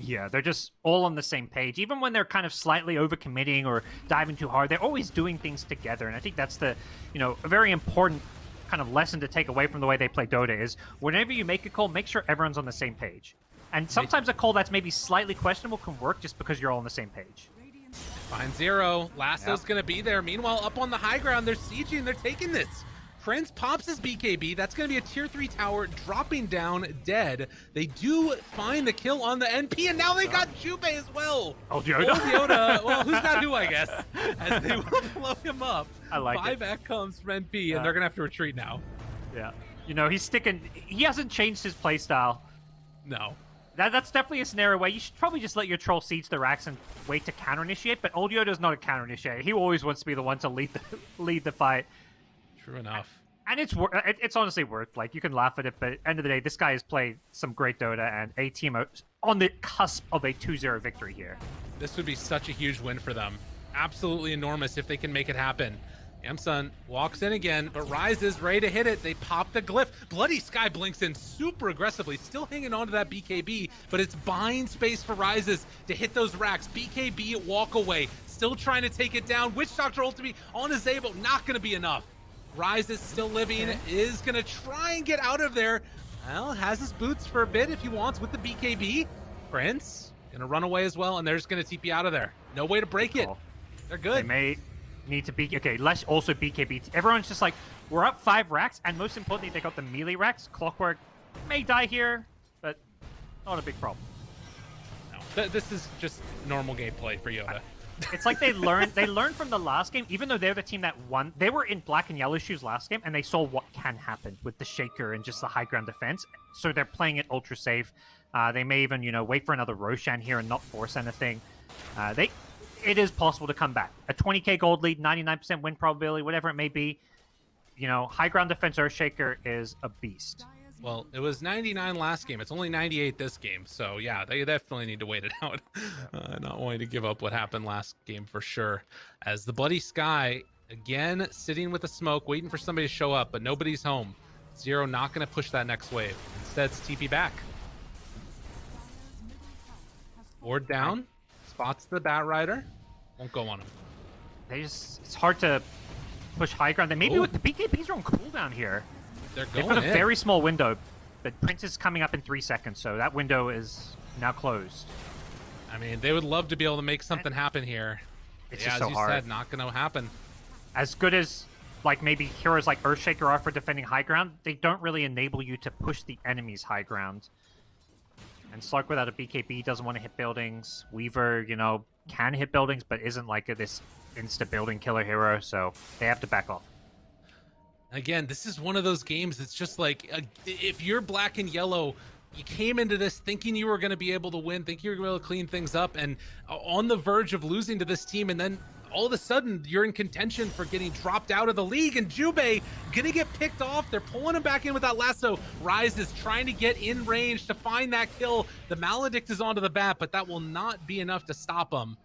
Yeah, they're just all on the same page. Even when they're kind of slightly overcommitting or diving too hard, they're always doing things together. And I think that's the, a very important kind of lesson to take away from the way they play Dota is whenever you make a call, make sure everyone's on the same page. And sometimes a call that's maybe slightly questionable can work just because you're all on the same page. Find Zero. Lasso's going to be there. Meanwhile, up on the high ground, they're sieging. They're taking this. Prince pops his BKB. That's going to be a tier 3 tower dropping down dead. They do find the kill on the NP, and now they got Jubei as well. Oh, Yoda. Yoda. Well, who's got who, I guess, as they will blow him up. I like 5 back comes from NP, and they're going to have to retreat now. Yeah. He's sticking... He hasn't changed his playstyle. No. That's definitely a scenario where you should probably just let your troll siege the racks and wait to counter-initiate, but old Yoda's not a counter-initiator. He always wants to be the one to lead the fight. True enough. And it's honestly worth, like, you can laugh at it, but at the end of the day, this guy has played some great Dota, and A-Team are on the cusp of a 2-0 victory here. This would be such a huge win for them. Absolutely enormous if they can make it happen. YamSun walks in again, but Rise is ready to hit it. They pop the glyph. TheBloodySky blinks in super aggressively, still hanging on to that BKB, but it's buying space for Rises to hit those racks. BKB walk away, still trying to take it down. Witch Doctor ultimate on his Zabo, not going to be enough. Rise is still living, is going to try and get out of there. Well, has his boots for a bit if he wants with the BKB. Prince going to run away as well, and they're just going to TP out of there. No way to break it. They're good. They may need to be... Okay, Lesh also BKB. Everyone's just like, we're up 5 racks, and most importantly, they got the melee racks. Clockwerk may die here, but not a big problem. No, this is just normal gameplay for Yoda. It's like they learned from the last game, even though they're the team that won. They were in black and yellow shoes last game, and they saw what can happen with the Shaker and just the high ground defense. So they're playing it ultra safe. They may even, wait for another Roshan here and not force anything. It is possible to come back. A 20k gold lead, 99% win probability, whatever it may be. High ground defense Earthshaker is a beast. Well, it was 99 last game. It's only 98 this game. So, yeah, they definitely need to wait it out. Not wanting to give up what happened last game for sure. As TheBloodySky, again, sitting with the smoke, waiting for somebody to show up, but nobody's home. Zero not going to push that next wave. Instead, it's TP back. Ward down. Spots the Batrider. Won't go on him. It's hard to push high ground. They maybe with the BKBs are on cooldown here. They're going They've got a very small window, but Prince is coming up in 3 seconds, so that window is now closed. I mean, they would love to be able to make something happen here. It's just so hard. As you said, not going to happen. As good as, like, maybe heroes like Earthshaker are for defending high ground, they don't really enable you to push the enemy's high ground. And Slark without a BKB doesn't want to hit buildings. Weaver, can hit buildings, but isn't like this insta-building killer hero, so they have to back off. Again, this is one of those games that's just like, if you're black and yellow, you came into this thinking you were going to be able to win, thinking you were going to be able to clean things up, and on the verge of losing to this team, and then all of a sudden you're in contention for getting dropped out of the league, and Jubei going to get picked off. They're pulling him back in with that lasso. Rise is trying to get in range to find that kill. The Maledict is onto the bat, but that will not be enough to stop him.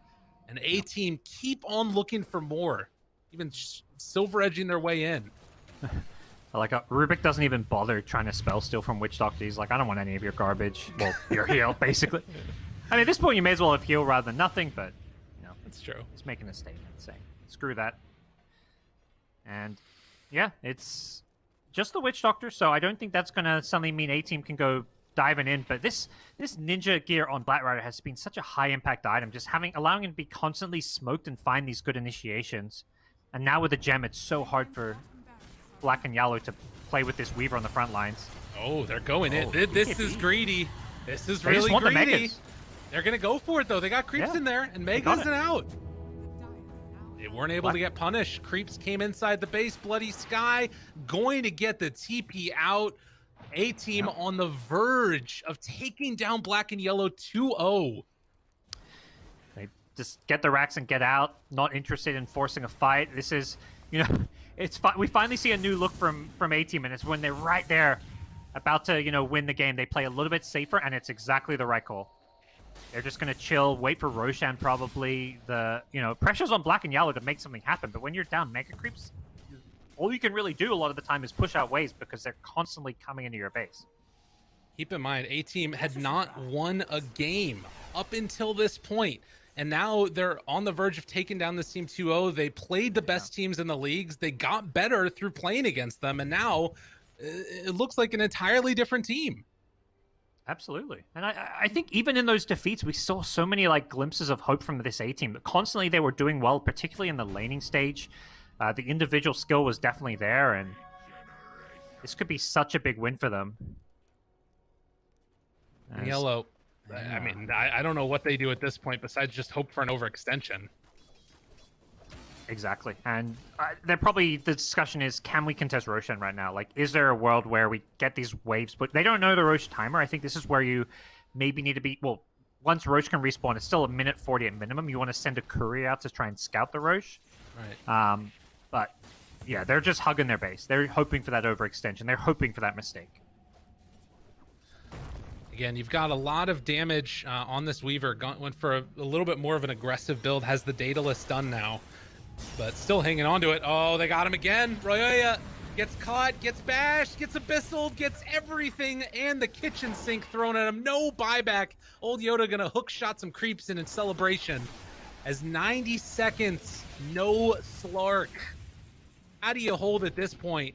And A-Team keep on looking for more, even silver edging their way in. Like, Rubick doesn't even bother trying to spell steal from Witch Doctor. He's like, I don't want any of your garbage. Well, your heal, basically. I mean, at this point, you may as well have heal rather than nothing, but, that's true. It's making a statement saying, screw that. And, yeah, it's just the Witch Doctor, so I don't think that's going to suddenly mean A-Team can go diving in, but this ninja gear on Batrider has been such a high-impact item, just allowing him to be constantly smoked and find these good initiations. And now with the gem, it's so hard for black and yellow to play with this Weaver on the front lines. Oh, they're going in. This is greedy. This is really greedy. They're going to go for it, though. They got creeps in there, and Mega's out. They weren't able to get punished. Creeps came inside the base. TheBloodySky going to get the TP out. A-Team on the verge of taking down black and yellow 2-0. They just get the racks and get out. Not interested in forcing a fight. This is, we finally see a new look from A-Team, and it's when they're right there about to, win the game. They play a little bit safer, and it's exactly the right call. They're just going to chill, wait for Roshan probably. Pressure's on black and yellow to make something happen, but when you're down Mega Creeps, all you can really do a lot of the time is push out waves because they're constantly coming into your base. Keep in mind, A-Team had not won a game up until this point, and now they're on the verge of taking down this team 2-0. They played the best teams in the leagues. They got better through playing against them, and now it looks like an entirely different team. Absolutely. And I think even in those defeats, we saw so many glimpses of hope from this A-Team. Constantly they were doing well, particularly in the laning stage. The individual skill was definitely there, and this could be such a big win for them. Yellow, I mean, I don't know what they do at this point besides just hope for an overextension. Exactly. And the discussion is, can we contest Roshan right now? Is there a world where we get these waves? But they don't know the Roche timer. I think this is where you maybe need to be... Well, once Roche can respawn, it's still a minute 40 at minimum. You want to send a courier out to try and scout the Roche. Right. But, yeah, they're just hugging their base. They're hoping for that overextension. They're hoping for that mistake. Again, you've got a lot of damage on this Weaver. Went for a little bit more of an aggressive build. Has the Daedalus done now, but still hanging on to it. Oh, they got him again. Ryoya gets caught, gets bashed, gets abyssal, gets everything, and the kitchen sink thrown at him. No buyback. Old Yoda gonna hook shot some creeps in celebration. As 90 seconds, no Slark. How do you hold at this point?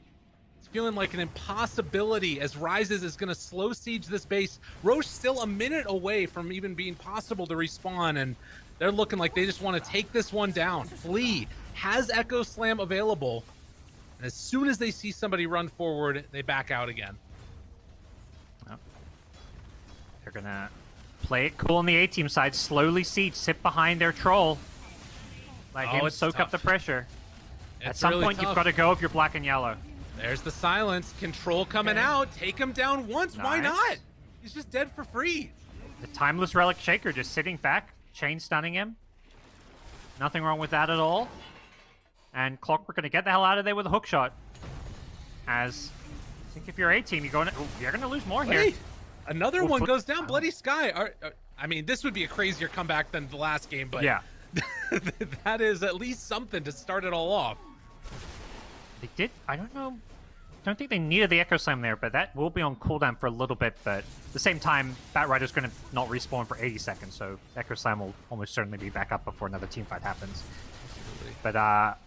Feeling like an impossibility as Rises is going to slow siege this base. Roche still a minute away from even being possible to respawn, and they're looking like they just want to take this one down. Flea has Echo Slam available, and as soon as they see somebody run forward, they back out again. Yep. They're going to play it cool on the A-Team side, slowly siege, sit behind their troll. Let him soak up the pressure. At some point, you've got to go if you're black and yellow. There's the silence. Control coming out. Take him down once. Nice. Why not? He's just dead for free. The Timeless Relic Shaker just sitting back, chain stunning him. Nothing wrong with that at all. And Clockwerk going to get the hell out of there with a hook shot. As I think if you're A-Team, you're going to lose more here. Another one goes down. TheBloodySky. I mean, this would be a crazier comeback than the last game, but yeah, that is at least something to start it all off. They did. I don't know. Don't think they needed the Echo Slam there, but that will be on cooldown for a little bit. But at the same time, Batrider's going to not respawn for 80 seconds, so Echo Slam will almost certainly be back up before another team fight happens. Absolutely. But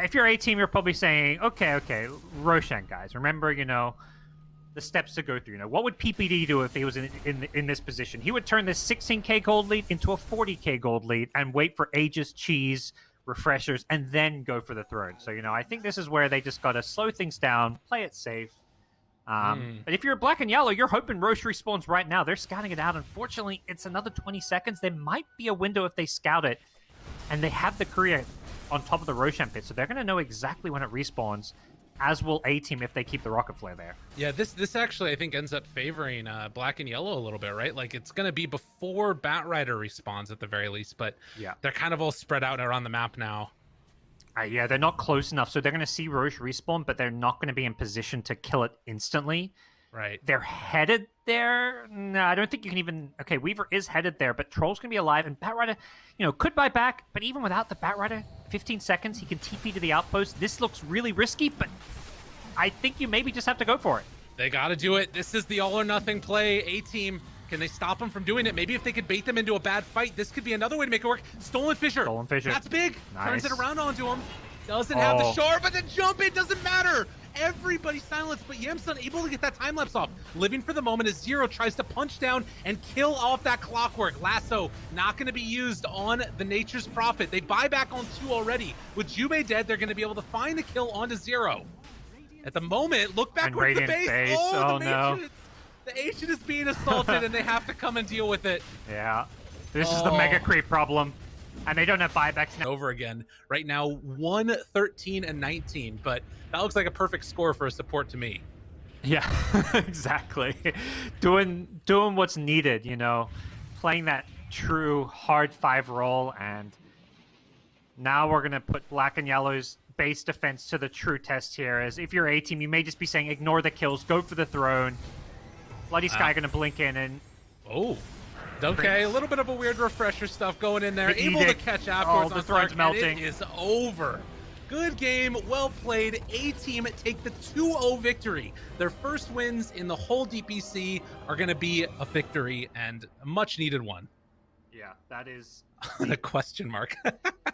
if you're A-Team, you're probably saying, okay, Roshan, guys, remember, the steps to go through. What would PPD do if he was in this position? He would turn this 16k gold lead into a 40k gold lead and wait for Aegis, Cheese, refreshers, and then go for the throne. So, I think this is where they just got to slow things down, play it safe. But if you're black and yellow, you're hoping Roche respawns right now. They're scouting it out. Unfortunately, it's another 20 seconds. There might be a window if they scout it, and they have the courier on top of the Roshan pit, so they're going to know exactly when it respawns, as will A-Team if they keep the rocket flare there. Yeah, this actually, I think, ends up favoring black and yellow a little bit, right? It's going to be before Batrider respawns at the very least, but yeah, they're kind of all spread out around the map now. Yeah, they're not close enough, so they're going to see Roche respawn, but they're not going to be in position to kill it instantly. Right. They're headed there. No, I don't think you can even... Okay, Weaver is headed there, but Troll's going to be alive, and Batrider, could buy back, but even without the Batrider, 15 seconds, he can TP to the outpost. This looks really risky, but I think you maybe just have to go for it. They got to do it. This is the all-or-nothing play. A-Team, can they stop them from doing it? Maybe if they could bait them into a bad fight, this could be another way to make it work. Stolen Fissure. That's big. Nice. Turns it around onto him. Doesn't have the shard, but the jump, it doesn't matter. Everybody silenced, but YamSun able to get that time lapse off. Living for the moment as Zero tries to punch down and kill off that Clockwerk. Lasso not going to be used on the Nature's Prophet. They buy back on 2 already. With Jubei dead, they're going to be able to find the kill onto Zero. At the moment, look back towards the base. Oh no. The Ancient is being assaulted and they have to come and deal with it. Yeah. This is the Mega Creep problem. And they don't have buybacks now. Over again. Right now, 1-13-19, but that looks like a perfect score for a support to me. Yeah, exactly. Doing what's needed, playing that true hard 5 role, and now we're going to put black and yellow's base defense to the true test here. As if you're A-Team, you may just be saying, ignore the kills, go for the throne. TheBloodySky going to blink in and... Oh. Okay, a little bit of a weird refresher stuff going in there. The Able to edict. catch afterwards Oh, on the throne's Slark, melting. and it is over. Good game, well played. A-Team take the 2-0 victory. Their first wins in the whole DPC are going to be a victory, and a much needed one. Yeah, that is A question mark.